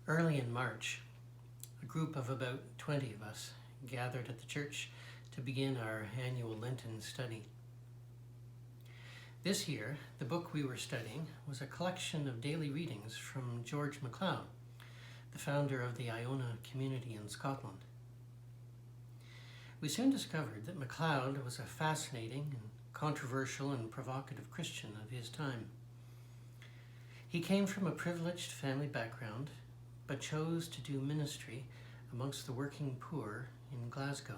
Early in March, a group of about 20 of us gathered at the church to begin our annual Lenten study. This year, the book we were studying was a collection of daily readings from George MacLeod, the founder of the Iona community in Scotland. We soon discovered that MacLeod was a fascinating and controversial and provocative Christian of his time. He came from a privileged family background, but chose to do ministry amongst the working poor in Glasgow.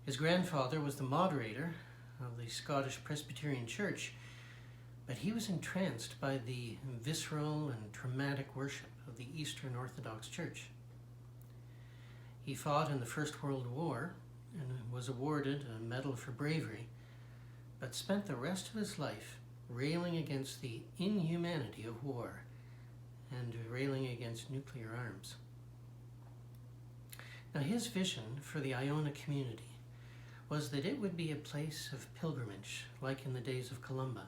His grandfather was the moderator of the Scottish Presbyterian Church, but he was entranced by the visceral and dramatic worship of the Eastern Orthodox Church. He fought in the First World War and was awarded a medal for bravery, but spent the rest of his life railing against the inhumanity of war and railing against nuclear arms. Now, his vision for the Iona community was that it would be a place of pilgrimage, like in the days of Columba.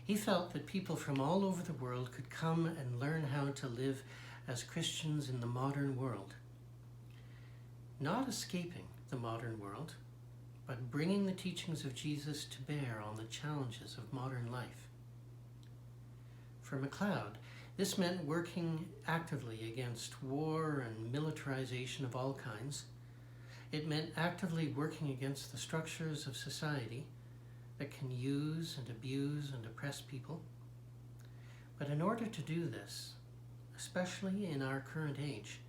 He felt that people from all over the world could come and learn how to live as Christians in the modern world. Not escaping the modern world, but bringing the teachings of Jesus to bear on the challenges of modern life. For MacLeod, this meant working actively against war and militarization of all kinds. It meant actively working against the structures of society that can use and abuse and oppress people. But in order to do this, especially in our current age,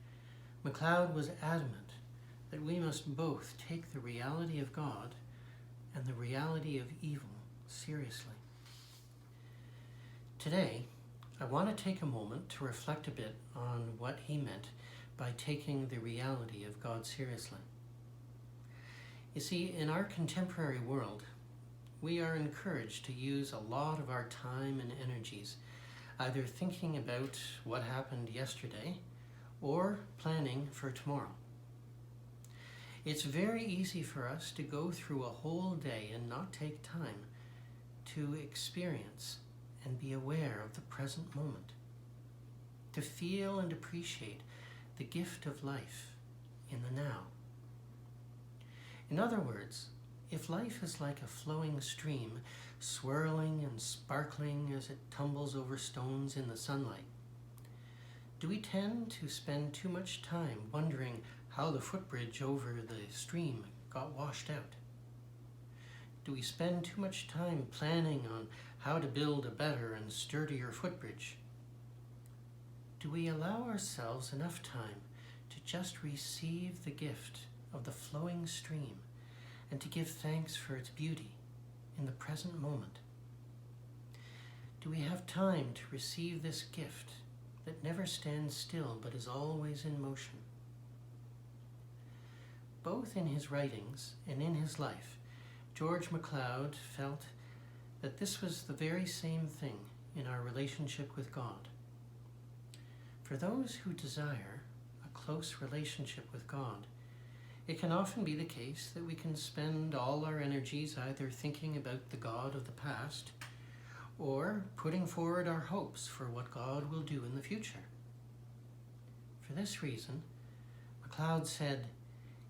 MacLeod was adamant that we must both take the reality of God and the reality of evil seriously. Today, I want to take a moment to reflect a bit on what he meant by taking the reality of God seriously. You see, in our contemporary world, we are encouraged to use a lot of our time and energies either thinking about what happened yesterday or planning for tomorrow. It's very easy for us to go through a whole day and not take time to experience and be aware of the present moment, to feel and appreciate the gift of life in the now. In other words, if life is like a flowing stream, swirling and sparkling as it tumbles over stones in the sunlight, do we tend to spend too much time wondering how the footbridge over the stream got washed out? Do we spend too much time planning on how to build a better and sturdier footbridge? Do we allow ourselves enough time to just receive the gift of the flowing stream and to give thanks for its beauty in the present moment? Do we have time to receive this gift that never stands still but is always in motion? Both in his writings and in his life, George MacLeod felt that this was the very same thing in our relationship with God. For those who desire a close relationship with God, it can often be the case that we can spend all our energies either thinking about the God of the past or putting forward our hopes for what God will do in the future. For this reason, MacLeod said,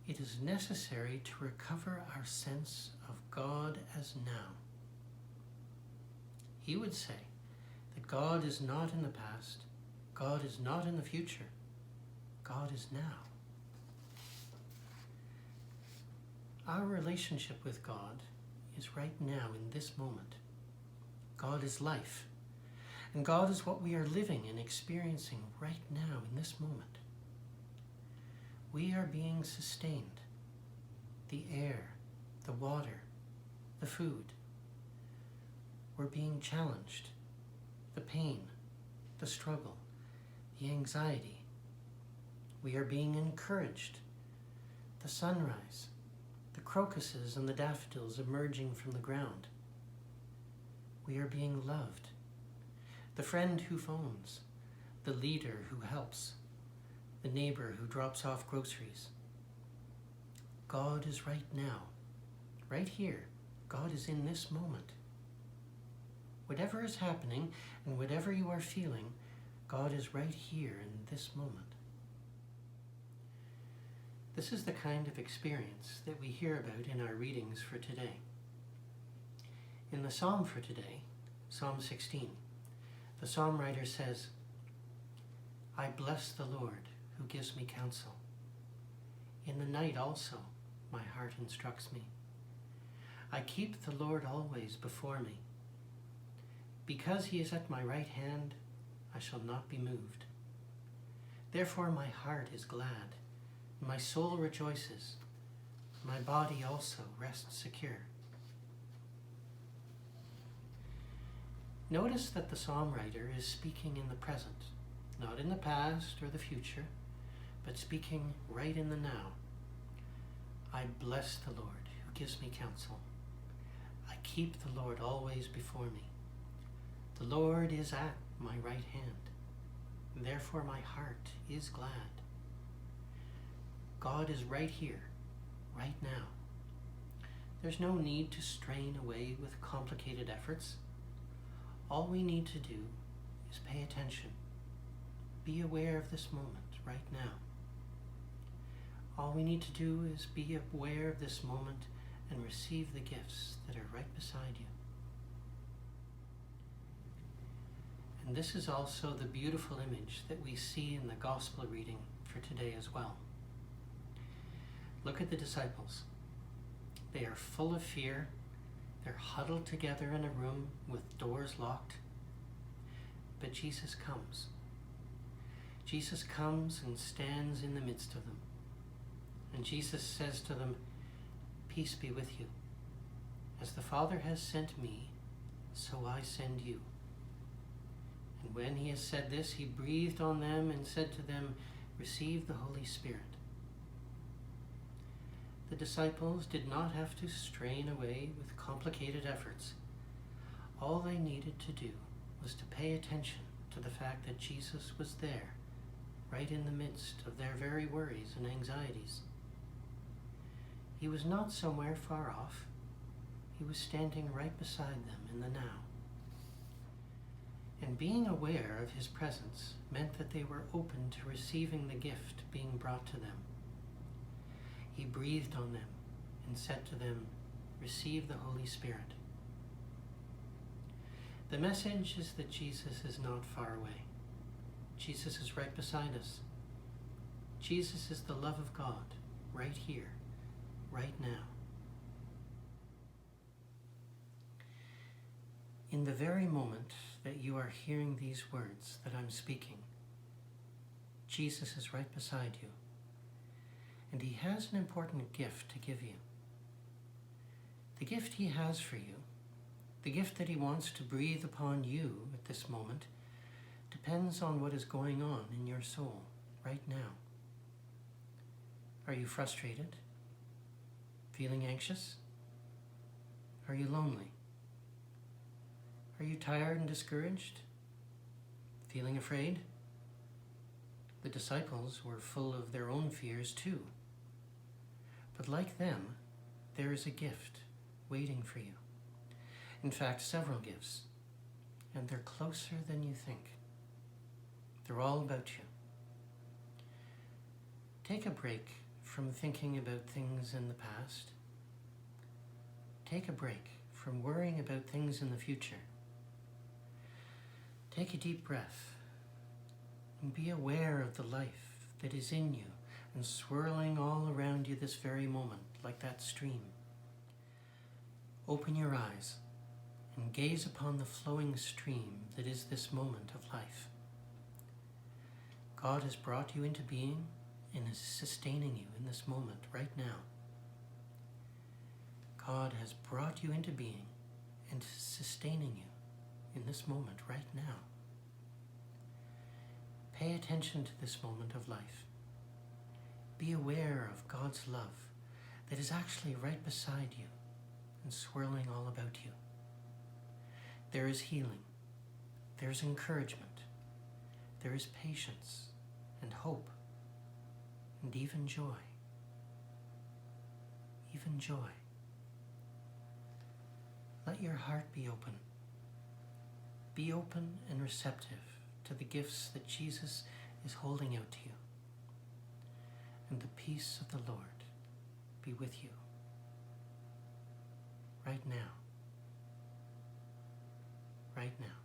"It is necessary to recover our sense of God as now." He would say that God is not in the past, God is not in the future, God is now. Our relationship with God is right now in this moment. God is life, and God is what we are living and experiencing right now in this moment. We are being sustained. The air, the water, the food. We're being challenged. The pain, the struggle, the anxiety. We are being encouraged. The sunrise, the crocuses and the daffodils emerging from the ground. We are being loved. The friend who phones, the leader who helps, the neighbor who drops off groceries. God is right now, right here. God is in this moment. Whatever is happening and whatever you are feeling, God is right here in this moment. This is the kind of experience that we hear about in our readings for today. In the psalm for today, Psalm 16, the psalm writer says, "I bless the Lord who gives me counsel. In the night also my heart instructs me. I keep the Lord always before me. Because he is at my right hand, I shall not be moved. Therefore my heart is glad, and my soul rejoices. My body also rests secure." Notice that the psalm writer is speaking in the present, not in the past or the future, but speaking right in the now. I bless the Lord who gives me counsel. I keep the Lord always before me. The Lord is at my right hand. Therefore my heart is glad. God is right here, right now. There's no need to strain away with complicated efforts. All we need to do is pay attention. Be aware of this moment right now. All we need to do is be aware of this moment and receive the gifts that are right beside you. And this is also the beautiful image that we see in the gospel reading for today as well. Look at the disciples. They are full of fear. They're huddled together in a room with doors locked. But Jesus comes. Jesus comes and stands in the midst of them. And Jesus says to them, "Peace be with you. As the Father has sent me, so I send you." And when he has said this, he breathed on them and said to them, "Receive the Holy Spirit." The disciples did not have to strain away with complicated efforts. All they needed to do was to pay attention to the fact that Jesus was there, right in the midst of their very worries and anxieties. He was not somewhere far off. He was standing right beside them in the now. And being aware of his presence meant that they were open to receiving the gift being brought to them. He breathed on them and said to them, "Receive the Holy Spirit." The message is that Jesus is not far away. Jesus is right beside us. Jesus is the love of God, right here, right now. In the very moment that you are hearing these words that I'm speaking, Jesus is right beside you. And he has an important gift to give you. The gift he has for you, the gift that he wants to breathe upon you at this moment, depends on what is going on in your soul right now. Are you frustrated? Feeling anxious? Are you lonely? Are you tired and discouraged? Feeling afraid? The disciples were full of their own fears too. But like them, there is a gift waiting for you. In fact, several gifts, and they're closer than you think. They're all about you. Take a break from thinking about things in the past. Take a break from worrying about things in the future. Take a deep breath and be aware of the life that is in you and swirling all around you this very moment, like that stream. Open your eyes and gaze upon the flowing stream that is this moment of life. God has brought you into being and is sustaining you in this moment right now. God has brought you into being and is sustaining you in this moment right now. Pay attention to this moment of life. Be aware of God's love that is actually right beside you and swirling all about you. There is healing, there is encouragement, there is patience and hope, and even joy. Even joy. Let your heart be open. Be open and receptive to the gifts that Jesus is holding out to you. And the peace of the Lord be with you right now. Right now.